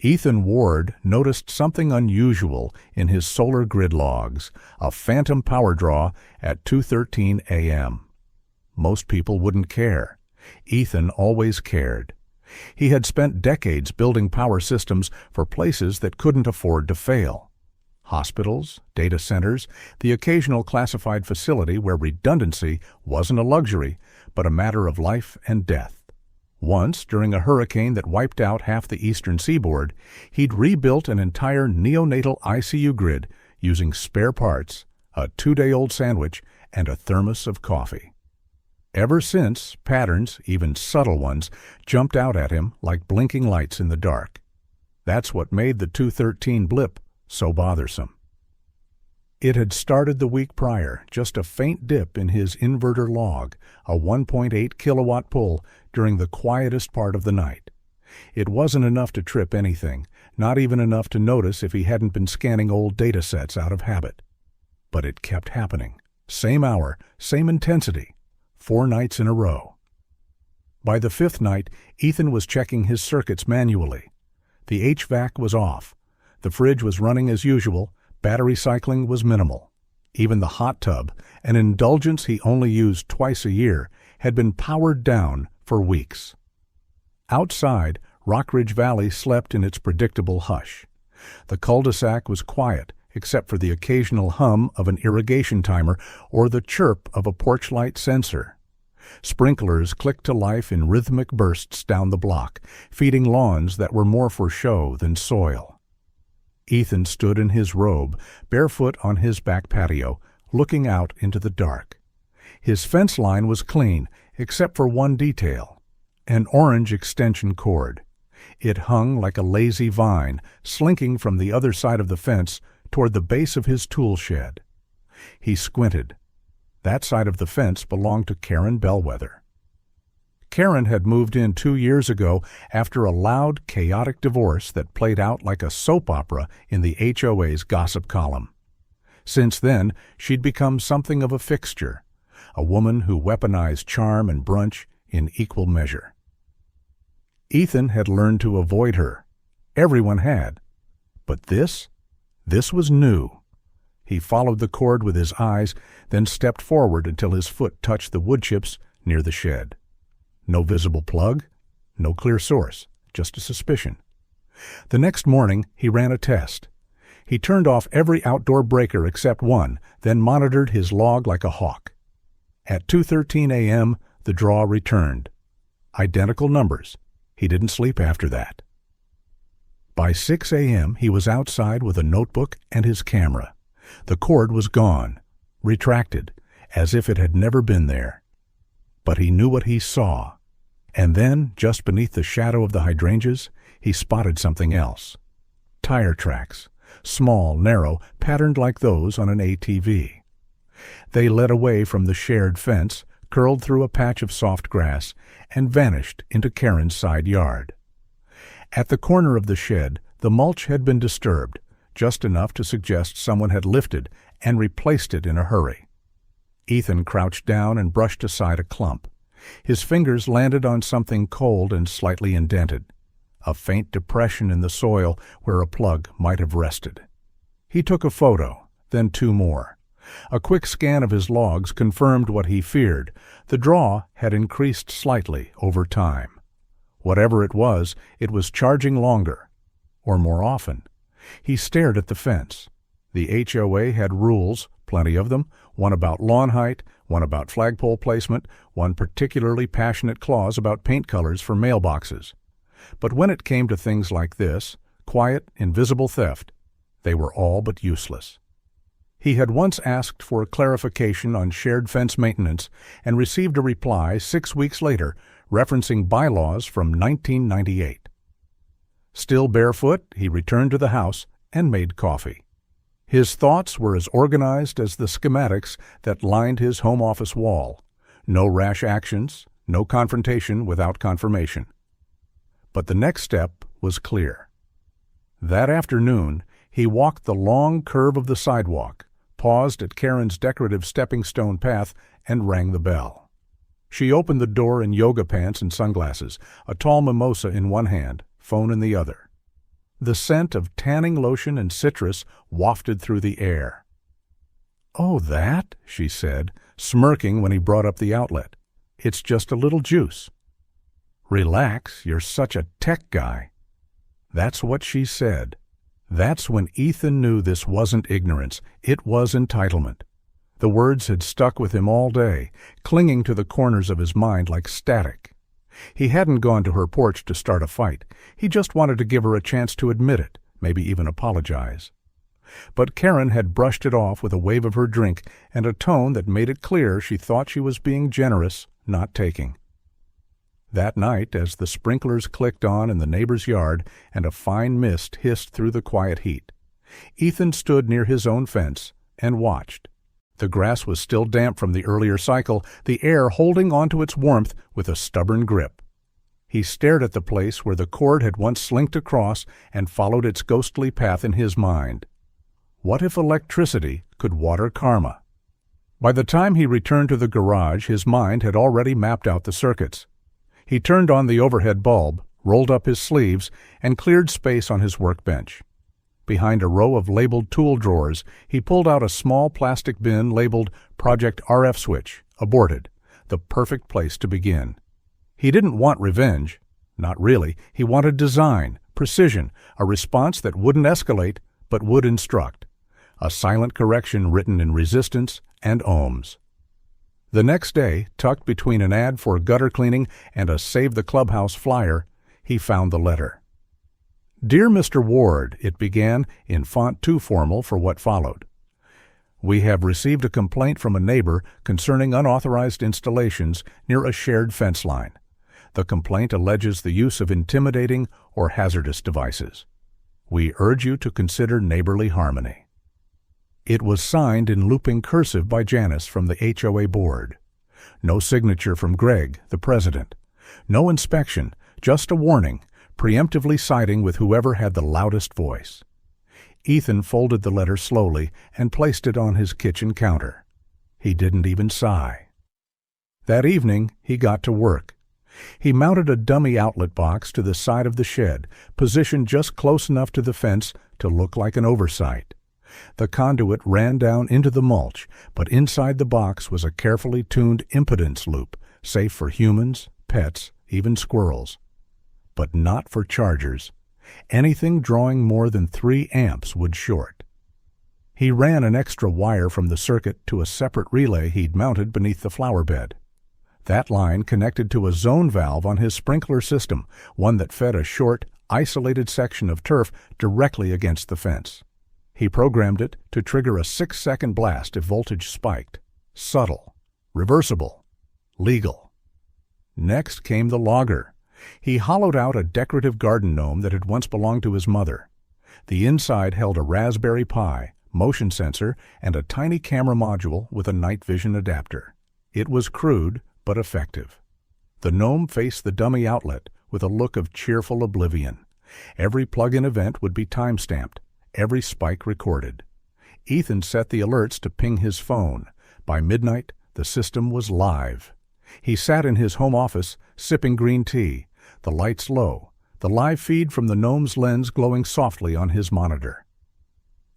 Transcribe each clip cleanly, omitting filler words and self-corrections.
Ethan Ward noticed something unusual in his solar grid logs, a phantom power draw at 2:13 a.m. Most people wouldn't care. Ethan always cared. He had spent decades building power systems for places that couldn't afford to fail. Hospitals, data centers, the occasional classified facility where redundancy wasn't a luxury, but a matter of life and death. Once, during a hurricane that wiped out half the eastern seaboard, he'd rebuilt an entire neonatal ICU grid using spare parts, a 2-day-old sandwich, and a thermos of coffee. Ever since, patterns, even subtle ones, jumped out at him like blinking lights in the dark. That's what made the 213 blip so bothersome. It had started the week prior, just a faint dip in his inverter log, a 1.8 kilowatt pull during the quietest part of the night. It wasn't enough to trip anything, not even enough to notice if he hadn't been scanning old data sets out of habit. But it kept happening. Same hour, same intensity. 4 nights in a row. By the 5th night, Ethan was checking his circuits manually. The HVAC was off. The fridge was running as usual. Battery cycling was minimal. Even the hot tub, an indulgence he only used twice a year, had been powered down for weeks. Outside, Rockridge Valley slept in its predictable hush. The cul-de-sac was quiet, except for the occasional hum of an irrigation timer or the chirp of a porch light sensor. Sprinklers clicked to life in rhythmic bursts down the block, feeding lawns that were more for show than soil. Ethan stood in his robe, barefoot on his back patio, looking out into the dark. His fence line was clean, except for one detail: an orange extension cord. It hung like a lazy vine, slinking from the other side of the fence toward the base of his tool shed. He squinted. That side of the fence belonged to Karen Bellwether. Karen had moved in 2 years ago after a loud, chaotic divorce that played out like a soap opera in the HOA's gossip column. Since then, she'd become something of a fixture, a woman who weaponized charm and brunch in equal measure. Ethan had learned to avoid her. Everyone had. But this was new. He followed the cord with his eyes, then stepped forward until his foot touched the wood chips near the shed. No visible plug, no clear source, just a suspicion. The next morning, he ran a test. He turned off every outdoor breaker except one, then monitored his log like a hawk. At 2:13 a.m., the draw returned. Identical numbers. He didn't sleep after that. By 6 a.m., he was outside with a notebook and his camera. The cord was gone, retracted, as if it had never been there. But he knew what he saw. And then, just beneath the shadow of the hydrangeas, he spotted something else. Tire tracks, small, narrow, patterned like those on an ATV. They led away from the shared fence, curled through a patch of soft grass, and vanished into Karen's side yard. At the corner of the shed, the mulch had been disturbed, just enough to suggest someone had lifted and replaced it in a hurry. Ethan crouched down and brushed aside a clump. His fingers landed on something cold and slightly indented, a faint depression in the soil where a plug might have rested. He took a photo, then 2 more. A quick scan of his logs confirmed what he feared. The draw had increased slightly over time. Whatever it was charging longer, or more often. He stared at the fence. The HOA had rules, plenty of them, one about lawn height, one about flagpole placement, one particularly passionate clause about paint colors for mailboxes. But when it came to things like this, quiet, invisible theft, they were all but useless. He had once asked for a clarification on shared fence maintenance and received a reply 6 weeks later referencing bylaws from 1998. Still barefoot, he returned to the house and made coffee. His thoughts were as organized as the schematics that lined his home office wall. No rash actions, no confrontation without confirmation. But the next step was clear. That afternoon, he walked the long curve of the sidewalk, paused at Karen's decorative stepping stone path, and rang the bell. She opened the door in yoga pants and sunglasses, a tall mimosa in one hand, phone in the other. The scent of tanning lotion and citrus wafted through the air. "Oh, that?" she said, smirking when he brought up the outlet. "It's just a little juice." "Relax, you're such a tech guy." That's what she said. That's when Ethan knew this wasn't ignorance, it was entitlement. The words had stuck with him all day, clinging to the corners of his mind like static. He hadn't gone to her porch to start a fight. He just wanted to give her a chance to admit it, maybe even apologize. But Karen had brushed it off with a wave of her drink and a tone that made it clear she thought she was being generous, not taking. That night, as the sprinklers clicked on in the neighbor's yard and a fine mist hissed through the quiet heat, Ethan stood near his own fence and watched. The grass was still damp from the earlier cycle, the air holding onto its warmth with a stubborn grip. He stared at the place where the cord had once slinked across and followed its ghostly path in his mind. What if electricity could water karma? By the time he returned to the garage, his mind had already mapped out the circuits. He turned on the overhead bulb, rolled up his sleeves, and cleared space on his workbench. Behind a row of labeled tool drawers, he pulled out a small plastic bin labeled Project RF Switch, aborted, the perfect place to begin. He didn't want revenge. Not really. He wanted design, precision, a response that wouldn't escalate, but would instruct. A silent correction written in resistance and ohms. The next day, tucked between an ad for gutter cleaning and a Save the Clubhouse flyer, he found the letter. "Dear Mr. Ward," it began, in font too formal for what followed. "We have received a complaint from a neighbor concerning unauthorized installations near a shared fence line. The complaint alleges the use of intimidating or hazardous devices. We urge you to consider neighborly harmony." It was signed in looping cursive by Janice from the HOA board. No signature from Greg, the president. No inspection, just a warning, preemptively siding with whoever had the loudest voice. Ethan folded the letter slowly and placed it on his kitchen counter. He didn't even sigh. That evening, he got to work. He mounted a dummy outlet box to the side of the shed, positioned just close enough to the fence to look like an oversight. The conduit ran down into the mulch, but inside the box was a carefully tuned impedance loop, safe for humans, pets, even squirrels. But not for chargers. Anything drawing more than 3 amps would short. He ran an extra wire from the circuit to a separate relay he'd mounted beneath the flower bed. That line connected to a zone valve on his sprinkler system, one that fed a short, isolated section of turf directly against the fence. He programmed it to trigger a 6-second blast if voltage spiked. Subtle, reversible, legal. Next came the logger. He hollowed out a decorative garden gnome that had once belonged to his mother. The inside held a Raspberry Pi, motion sensor, and a tiny camera module with a night vision adapter. It was crude, but effective. The gnome faced the dummy outlet with a look of cheerful oblivion. Every plug-in event would be time-stamped, every spike recorded. Ethan set the alerts to ping his phone. By midnight, the system was live. He sat in his home office, sipping green tea, the lights low, the live feed from the gnome's lens glowing softly on his monitor.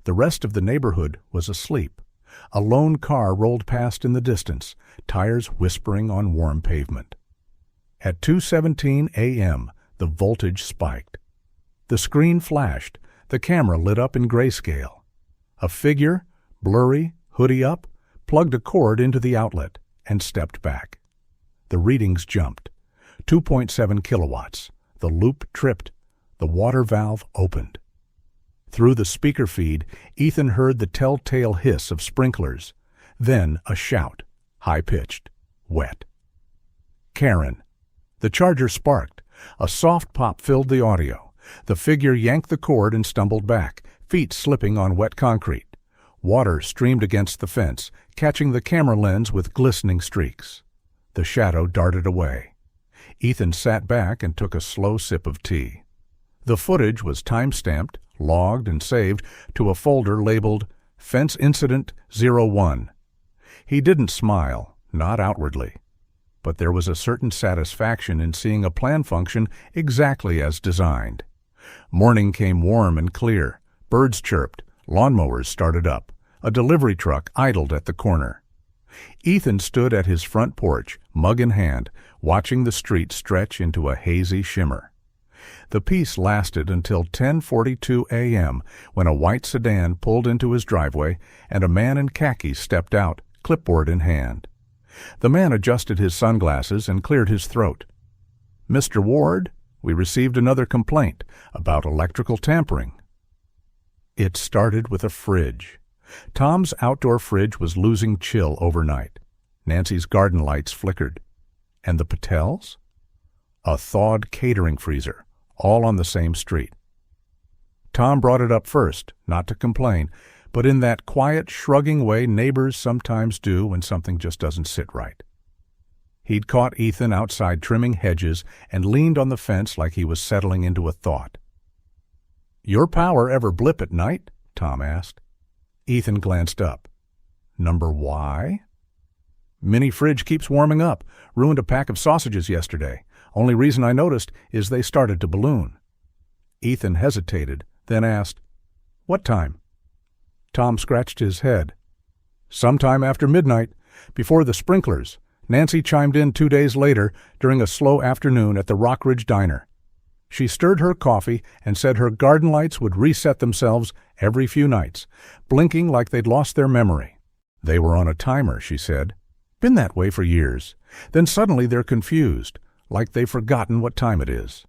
The rest of the neighborhood was asleep. A lone car rolled past in the distance, tires whispering on warm pavement. At 2:17 a.m., the voltage spiked. The screen flashed. The camera lit up in grayscale. A figure, blurry, hoodie up, plugged a cord into the outlet and stepped back. The readings jumped. 2.7 kilowatts. The loop tripped. The water valve opened. Through the speaker feed, Ethan heard the telltale hiss of sprinklers. Then a shout, high-pitched, wet. Karen. The charger sparked. A soft pop filled the audio. The figure yanked the cord and stumbled back, feet slipping on wet concrete. Water streamed against the fence, catching the camera lens with glistening streaks. The shadow darted away. Ethan sat back and took a slow sip of tea. The footage was time-stamped, logged, and saved to a folder labeled Fence Incident 01. He didn't smile, not outwardly. But there was a certain satisfaction in seeing a plan function exactly as designed. Morning came warm and clear. Birds chirped. Lawnmowers started up. A delivery truck idled at the corner. Ethan stood at his front porch, mug in hand, watching the street stretch into a hazy shimmer. The peace lasted until 10:42 a.m. when a white sedan pulled into his driveway and a man in khakis stepped out, clipboard in hand. The man adjusted his sunglasses and cleared his throat. "Mr. Ward, we received another complaint about electrical tampering." It started with a fridge. Tom's outdoor fridge was losing chill overnight. Nancy's garden lights flickered. And the Patels? A thawed catering freezer, all on the same street. Tom brought it up first, not to complain, but in that quiet, shrugging way neighbors sometimes do when something just doesn't sit right. He'd caught Ethan outside trimming hedges and leaned on the fence like he was settling into a thought. "Your power ever blip at night?" Tom asked. Ethan glanced up. "Number Y?" "Mini fridge keeps warming up. Ruined a pack of sausages yesterday. Only reason I noticed is they started to balloon." Ethan hesitated, then asked, "What time?" Tom scratched his head. "Sometime after midnight, before the sprinklers." Nancy chimed in 2 days later during a slow afternoon at the Rockridge Diner. She stirred her coffee and said her garden lights would reset themselves every few nights, blinking like they'd lost their memory. They were on a timer, she said. Been that way for years. Then suddenly they're confused, like they've forgotten what time it is.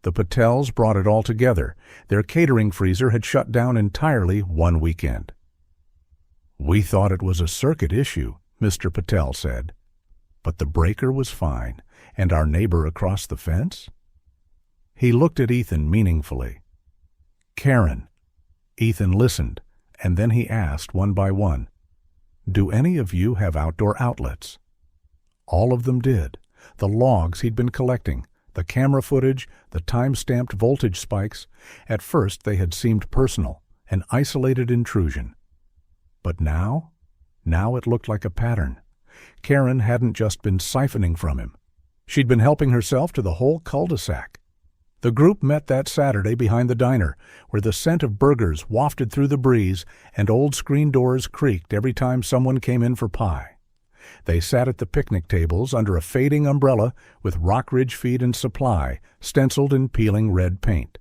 The Patels brought it all together. Their catering freezer had shut down entirely one weekend. "We thought it was a circuit issue," Mr. Patel said. "But the breaker was fine, and our neighbor across the fence?" He looked at Ethan meaningfully. "Karen." Ethan listened, and then he asked one by one, "Do any of you have outdoor outlets?" All of them did. The logs he'd been collecting, the camera footage, the time-stamped voltage spikes. At first they had seemed personal, an isolated intrusion. But now it looked like a pattern. Karen hadn't just been siphoning from him. She'd been helping herself to the whole cul-de-sac. The group met that Saturday behind the diner, where the scent of burgers wafted through the breeze and old screen doors creaked every time someone came in for pie. They sat at the picnic tables under a fading umbrella with Rockridge Feed and Supply stenciled in peeling red paint.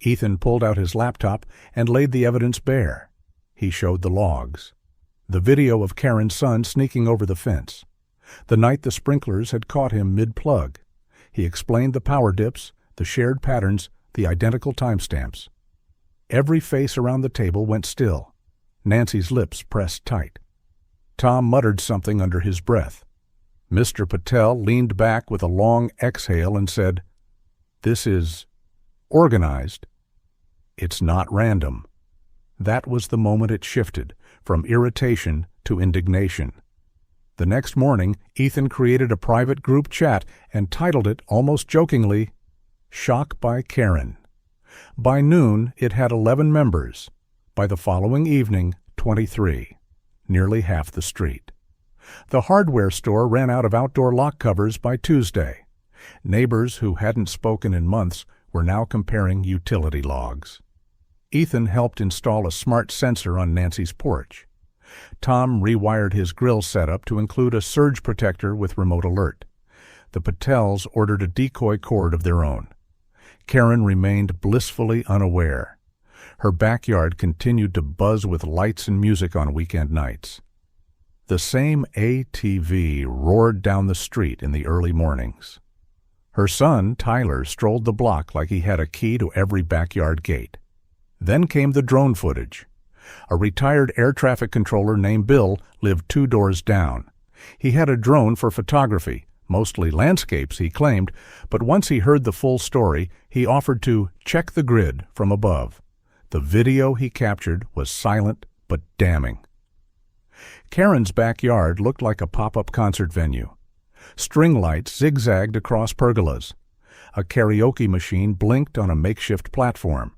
Ethan pulled out his laptop and laid the evidence bare. He showed the logs. The video of Karen's son sneaking over the fence. The night the sprinklers had caught him mid-plug. He explained the power dips, the shared patterns, the identical timestamps. Every face around the table went still. Nancy's lips pressed tight. Tom muttered something under his breath. Mr. Patel leaned back with a long exhale and said, "This is organized. It's not random." That was the moment it shifted, from irritation to indignation. The next morning, Ethan created a private group chat and titled it, almost jokingly, "Shock by Karen." By noon, it had 11 members. By the following evening, 23. Nearly half the street. The hardware store ran out of outdoor lock covers by Tuesday. Neighbors who hadn't spoken in months were now comparing utility logs. Ethan helped install a smart sensor on Nancy's porch. Tom rewired his grill setup to include a surge protector with remote alert. The Patels ordered a decoy cord of their own. Karen remained blissfully unaware. Her backyard continued to buzz with lights and music on weekend nights. The same ATV roared down the street in the early mornings. Her son, Tyler, strolled the block like he had a key to every backyard gate. Then came the drone footage. A retired air traffic controller named Bill lived 2 doors down. He had a drone for photography, mostly landscapes, he claimed, but once he heard the full story, he offered to check the grid from above. The video he captured was silent but damning. Karen's backyard looked like a pop-up concert venue. String lights zigzagged across pergolas. A karaoke machine blinked on a makeshift platform.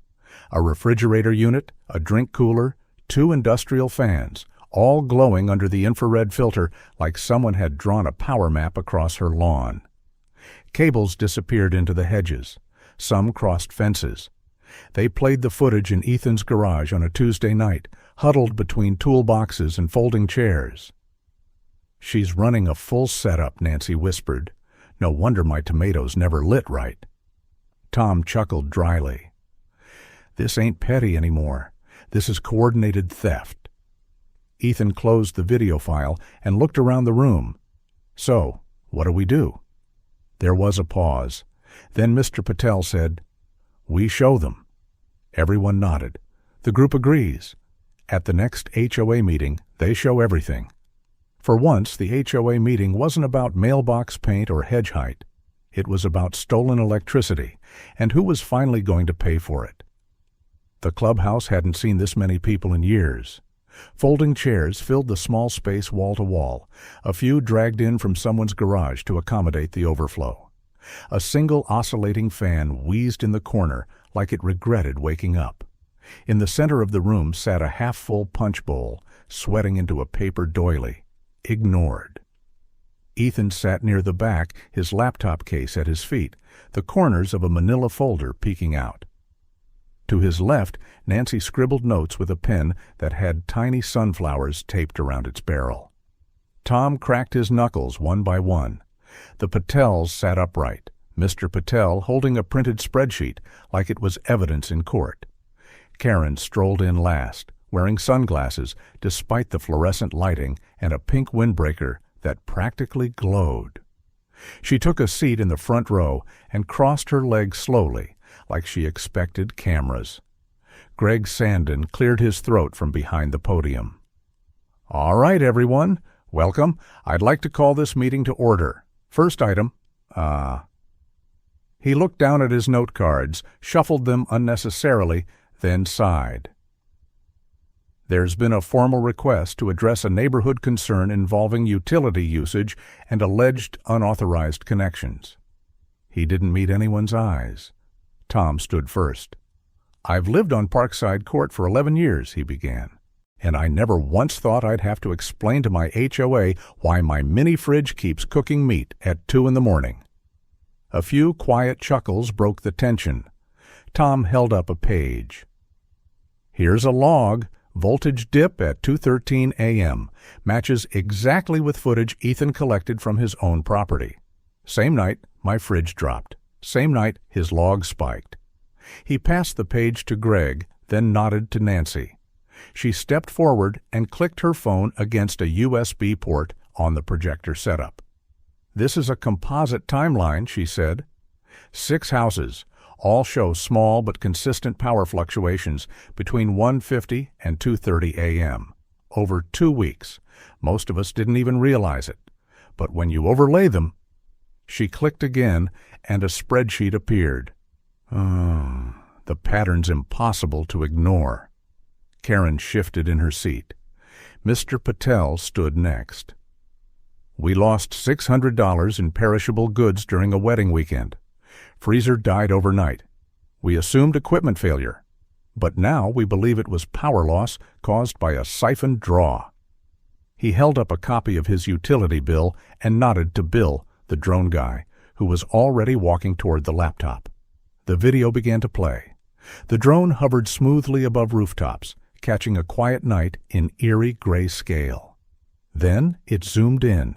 A refrigerator unit, a drink cooler, 2 industrial fans, all glowing under the infrared filter like someone had drawn a power map across her lawn. Cables disappeared into the hedges. Some crossed fences. They played the footage in Ethan's garage on a Tuesday night, huddled between toolboxes and folding chairs. "She's running a full setup," Nancy whispered. "No wonder my tomatoes never lit right." Tom chuckled dryly. "This ain't petty anymore. This is coordinated theft." Ethan closed the video file and looked around the room. "So, what do we do?" There was a pause. Then Mr. Patel said, "We show them." Everyone nodded. "The group agrees. At the next HOA meeting, they show everything." For once, the HOA meeting wasn't about mailbox paint or hedge height. It was about stolen electricity and who was finally going to pay for it. The clubhouse hadn't seen this many people in years. Folding chairs filled the small space wall to wall, a few dragged in from someone's garage to accommodate the overflow. A single oscillating fan wheezed in the corner like it regretted waking up. In the center of the room sat a half-full punch bowl, sweating into a paper doily. Ignored. Ethan sat near the back, his laptop case at his feet, the corners of a manila folder peeking out. To his left, Nancy scribbled notes with a pen that had tiny sunflowers taped around its barrel. Tom cracked his knuckles one by one. The Patels sat upright, Mr. Patel holding a printed spreadsheet like it was evidence in court. Karen strolled in last, wearing sunglasses despite the fluorescent lighting and a pink windbreaker that practically glowed. She took a seat in the front row and crossed her legs slowly, like she expected cameras. Greg Sandin cleared his throat from behind the podium. "All right, everyone. Welcome. I'd like to call this meeting to order. First item, He looked down at his note cards, shuffled them unnecessarily, then sighed. "There's been a formal request to address a neighborhood concern involving utility usage and alleged unauthorized connections." He didn't meet anyone's eyes. Tom stood first. "I've lived on Parkside Court for 11 years, he began, "and I never once thought I'd have to explain to my HOA why my mini fridge keeps cooking meat at 2 in the morning. A few quiet chuckles broke the tension. Tom held up a page. "Here's a log. Voltage dip at 2:13 a.m. Matches exactly with footage Ethan collected from his own property. Same night, my fridge dropped. Same night, his log spiked." He passed the page to Greg, then nodded to Nancy. She stepped forward and clicked her phone against a USB port on the projector setup. "This is a composite timeline," she said. 6 houses. All show small but consistent power fluctuations between 1:50 and 2:30 a.m. over 2 weeks. Most of us didn't even realize it. But when you overlay them... She clicked again, and a spreadsheet appeared. The pattern's impossible to ignore. Karen shifted in her seat. Mr. Patel stood next. "We lost $600 in perishable goods during a wedding weekend. Freezer died overnight. We assumed equipment failure, but now we believe it was power loss caused by a siphoned draw." He held up a copy of his utility bill and nodded to Bill, the drone guy, who was already walking toward the laptop. The video began to play. The drone hovered smoothly above rooftops, catching a quiet night in eerie gray scale. Then it zoomed in.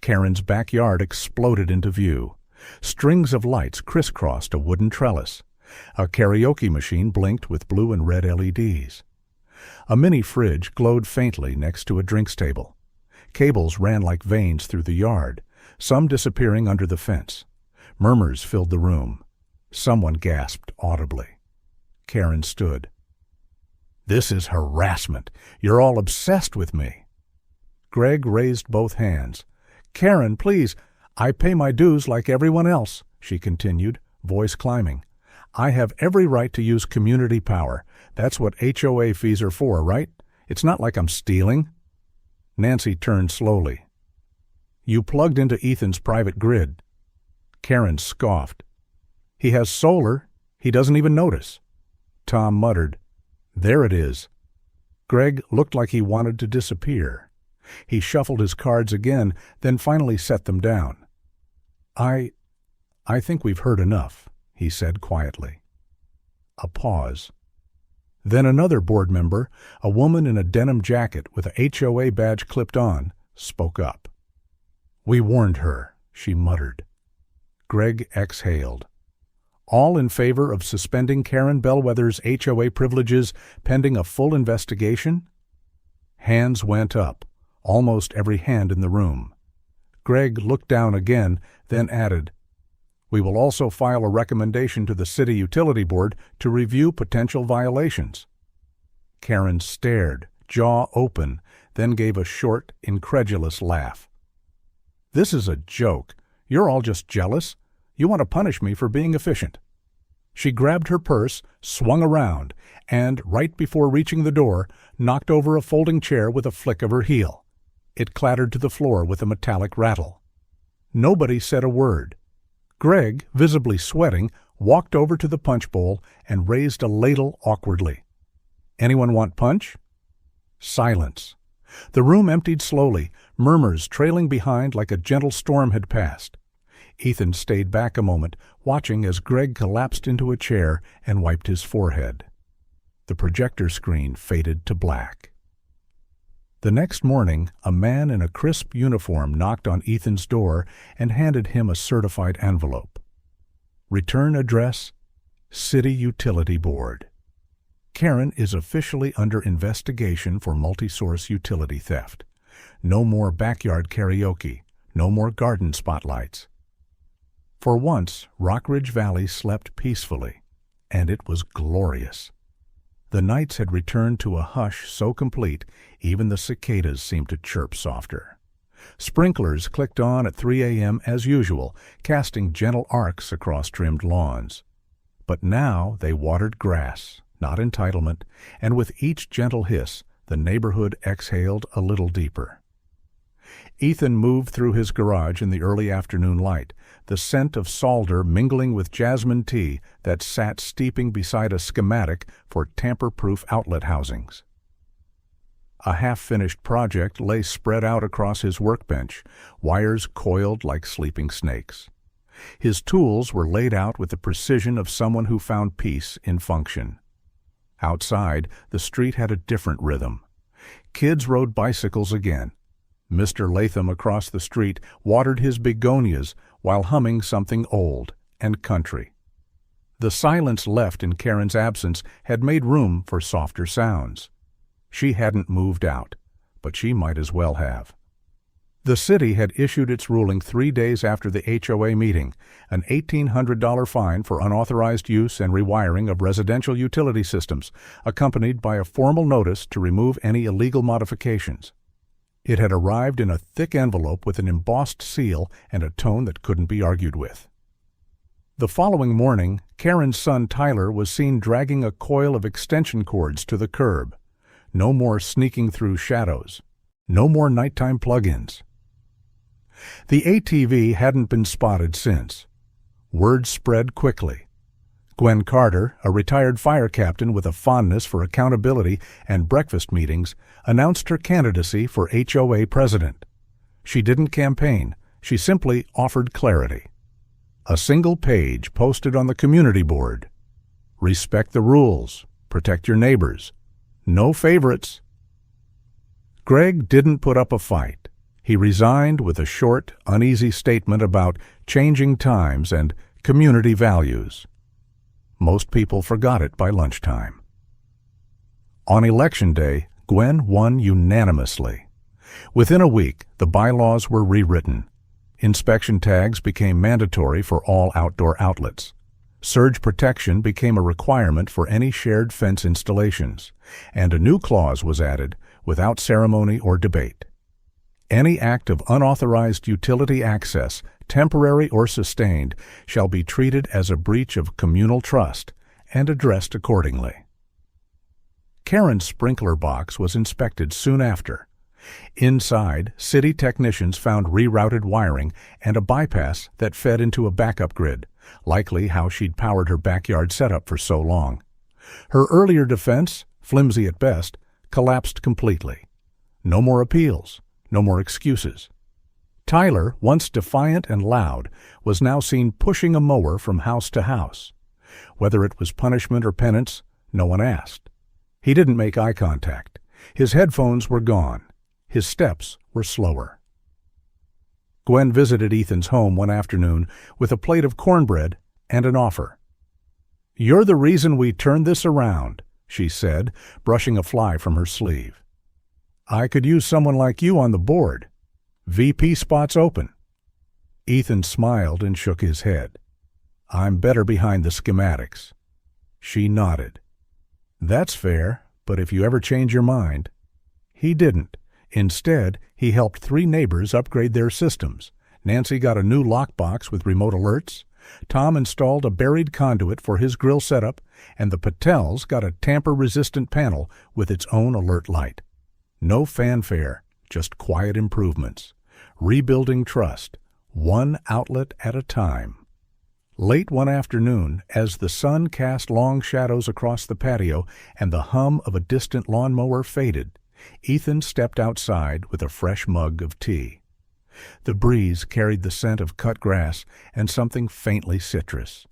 Karen's backyard exploded into view. Strings of lights crisscrossed a wooden trellis. A karaoke machine blinked with blue and red LEDs. A mini fridge glowed faintly next to a drinks table. Cables ran like veins through the yard, some disappearing under the fence. Murmurs filled the room. Someone gasped audibly. Karen stood. "This is harassment. You're all obsessed with me." Greg raised both hands. "Karen, please. I pay my dues like everyone else," she continued, voice climbing. "I have every right to use community power. That's what HOA fees are for, right? It's not like I'm stealing." Nancy turned slowly. "You plugged into Ethan's private grid." Karen scoffed. "He has solar. He doesn't even notice." Tom muttered, "There it is." Greg looked like he wanted to disappear. He shuffled his cards again, then finally set them down. I think we've heard enough," he said quietly. A pause. Then another board member, a woman in a denim jacket with a HOA badge clipped on, spoke up. "We warned her," she muttered. Greg exhaled. "All in favor of suspending Karen Bellwether's HOA privileges pending a full investigation?" Hands went up, almost every hand in the room. Greg looked down again, then added, "We will also file a recommendation to the City Utility Board to review potential violations." Karen stared, jaw open, then gave a short, incredulous laugh. "This is a joke. You're all just jealous. You want to punish me for being efficient." She grabbed her purse, swung around, and, right before reaching the door, knocked over a folding chair with a flick of her heel. It clattered to the floor with a metallic rattle. Nobody said a word. Greg, visibly sweating, walked over to the punch bowl and raised a ladle awkwardly. "Anyone want punch?" Silence. The room emptied slowly, murmurs trailing behind like a gentle storm had passed. Ethan stayed back a moment, watching as Greg collapsed into a chair and wiped his forehead. The projector screen faded to black. The next morning, a man in a crisp uniform knocked on Ethan's door and handed him a certified envelope. Return address, City Utility Board. Karen is officially under investigation for multi-source utility theft. No more backyard karaoke, no more garden spotlights. For once, Rockridge Valley slept peacefully, and it was glorious. The nights had returned to a hush so complete, even the cicadas seemed to chirp softer. Sprinklers clicked on at 3 a.m. as usual, casting gentle arcs across trimmed lawns. But now they watered grass, not entitlement, and with each gentle hiss, the neighborhood exhaled a little deeper. Ethan moved through his garage in the early afternoon light, the scent of solder mingling with jasmine tea that sat steeping beside a schematic for tamper-proof outlet housings. A half-finished project lay spread out across his workbench, wires coiled like sleeping snakes. His tools were laid out with the precision of someone who found peace in function. Outside, the street had a different rhythm. Kids rode bicycles again. Mr. Latham across the street watered his begonias while humming something old and country. The silence left in Karen's absence had made room for softer sounds. She hadn't moved out, but she might as well have. The city had issued its ruling 3 days after the HOA meeting, an $1,800 fine for unauthorized use and rewiring of residential utility systems, accompanied by a formal notice to remove any illegal modifications. It had arrived in a thick envelope with an embossed seal and a tone that couldn't be argued with. The following morning, Karen's son Tyler was seen dragging a coil of extension cords to the curb. No more sneaking through shadows. No more nighttime plug-ins. The ATV hadn't been spotted since. Word spread quickly. Gwen Carter, a retired fire captain with a fondness for accountability and breakfast meetings, announced her candidacy for HOA president. She didn't campaign, she simply offered clarity. A single page posted on the community board. Respect the rules, protect your neighbors. No favorites. Greg didn't put up a fight. He resigned with a short, uneasy statement about changing times and community values. Most people forgot it by lunchtime. On Election Day, Gwen won unanimously. Within a week, the bylaws were rewritten. Inspection tags became mandatory for all outdoor outlets. Surge protection became a requirement for any shared fence installations, and a new clause was added without ceremony or debate. Any act of unauthorized utility access, temporary or sustained, shall be treated as a breach of communal trust and addressed accordingly. Karen's sprinkler box was inspected soon after. Inside, city technicians found rerouted wiring and a bypass that fed into a backup grid, likely how she'd powered her backyard setup for so long. Her earlier defense, flimsy at best, collapsed completely. No more appeals, no more excuses. Tyler, once defiant and loud, was now seen pushing a mower from house to house. Whether it was punishment or penance, no one asked. He didn't make eye contact. His headphones were gone. His steps were slower. Gwen visited Ethan's home one afternoon with a plate of cornbread and an offer. "You're the reason we turned this around," she said, brushing a fly from her sleeve. "I could use someone like you on the board. VP spot's open." Ethan smiled and shook his head. "I'm better behind the schematics." She nodded. "That's fair, but if you ever change your mind." He didn't. Instead, he helped 3 neighbors upgrade their systems. Nancy got a new lockbox with remote alerts. Tom installed a buried conduit for his grill setup, and the Patels got a tamper-resistant panel with its own alert light. No fanfare, just quiet improvements. Rebuilding trust, one outlet at a time. Late one afternoon, as the sun cast long shadows across the patio and the hum of a distant lawnmower faded, Ethan stepped outside with a fresh mug of tea. The breeze carried the scent of cut grass and something faintly citrus.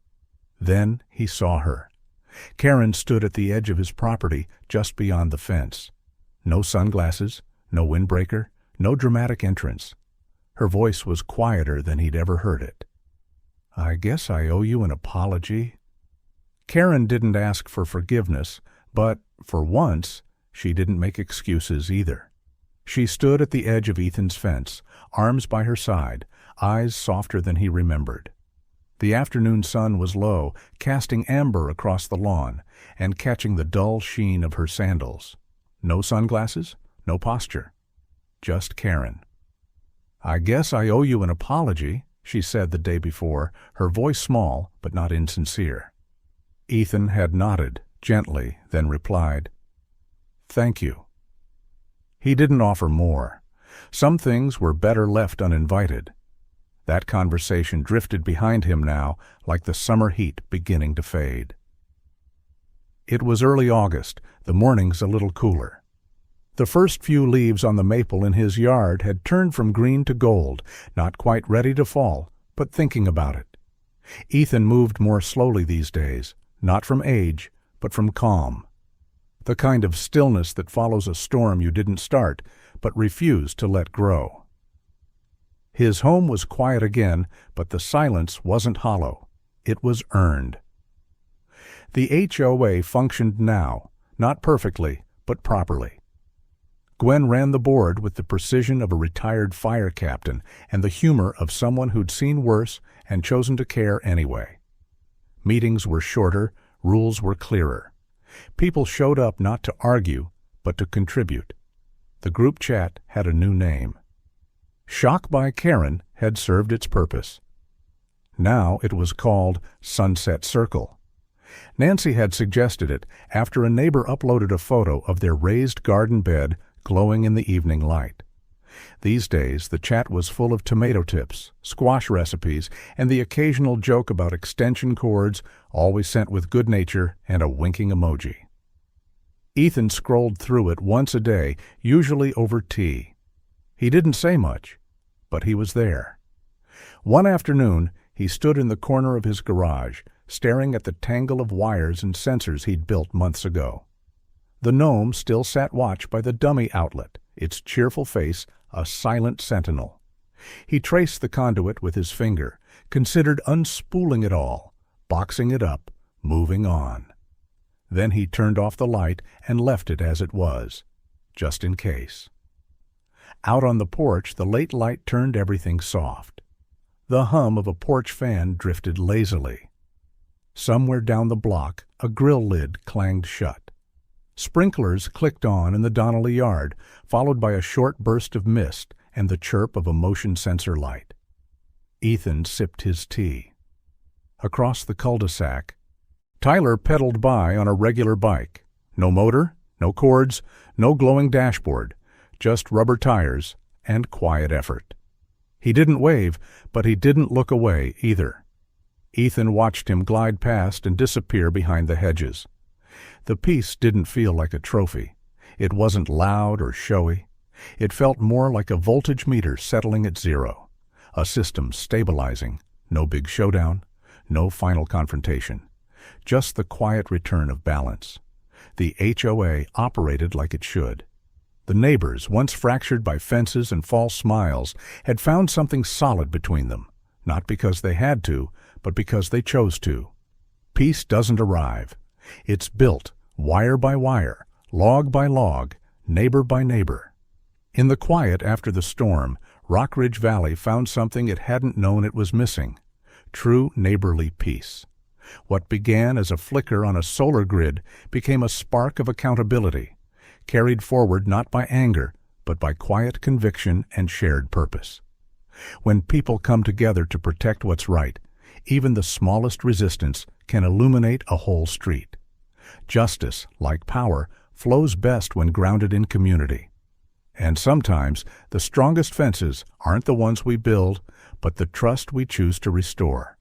Then he saw her. Karen stood at the edge of his property just beyond the fence. No sunglasses, no windbreaker, no dramatic entrance. Her voice was quieter than he'd ever heard it. "I guess I owe you an apology." Karen didn't ask for forgiveness, but, for once, she didn't make excuses either. She stood at the edge of Ethan's fence, arms by her side, eyes softer than he remembered. The afternoon sun was low, casting amber across the lawn and catching the dull sheen of her sandals. No sunglasses, no posture. Just Karen. "I guess I owe you an apology," she said the day before, her voice small but not insincere. Ethan had nodded, gently, then replied, "Thank you." He didn't offer more. Some things were better left uninvited. That conversation drifted behind him now, like the summer heat beginning to fade. It was early August, the mornings a little cooler. The first few leaves on the maple in his yard had turned from green to gold, not quite ready to fall, but thinking about it. Ethan moved more slowly these days, not from age, but from calm. The kind of stillness that follows a storm you didn't start, but refused to let grow. His home was quiet again, but the silence wasn't hollow. It was earned. The HOA functioned now, not perfectly, but properly. Gwen ran the board with the precision of a retired fire captain and the humor of someone who'd seen worse and chosen to care anyway. Meetings were shorter, rules were clearer. People showed up not to argue, but to contribute. The group chat had a new name. Shock by Karen had served its purpose. Now it was called Sunset Circle. Nancy had suggested it after a neighbor uploaded a photo of their raised garden bed glowing in the evening light. These days, the chat was full of tomato tips, squash recipes, and the occasional joke about extension cords, always sent with good nature and a winking emoji. Ethan scrolled through it once a day, usually over tea. He didn't say much, but he was there. One afternoon, he stood in the corner of his garage, staring at the tangle of wires and sensors he'd built months ago. The gnome still sat watch by the dummy outlet, its cheerful face a silent sentinel. He traced the conduit with his finger, considered unspooling it all, boxing it up, moving on. Then he turned off the light and left it as it was, just in case. Out on the porch, the late light turned everything soft. The hum of a porch fan drifted lazily. Somewhere down the block, a grill lid clanged shut. Sprinklers clicked on in the Donnelly yard, followed by a short burst of mist and the chirp of a motion sensor light. Ethan sipped his tea. Across the cul-de-sac, Tyler pedaled by on a regular bike. No motor, no cords, no glowing dashboard, just rubber tires and quiet effort. He didn't wave, but he didn't look away either. Ethan watched him glide past and disappear behind the hedges. The piece didn't feel like a trophy. It wasn't loud or showy. It felt more like a voltage meter settling at 0. a system stabilizing, no big showdown, no final confrontation, just the quiet return of balance. The HOA operated like it should. The neighbors, once fractured by fences and false smiles, had found something solid between them, not because they had to, but because they chose to. Peace doesn't arrive. It's built, wire by wire, log by log, neighbor by neighbor. In the quiet after the storm, Rock Ridge Valley found something it hadn't known it was missing: true neighborly peace. What began as a flicker on a solar grid became a spark of accountability, carried forward not by anger, but by quiet conviction and shared purpose. When people come together to protect what's right, even the smallest resistance can illuminate a whole street. Justice, like power, flows best when grounded in community. And sometimes the strongest fences aren't the ones we build, but the trust we choose to restore.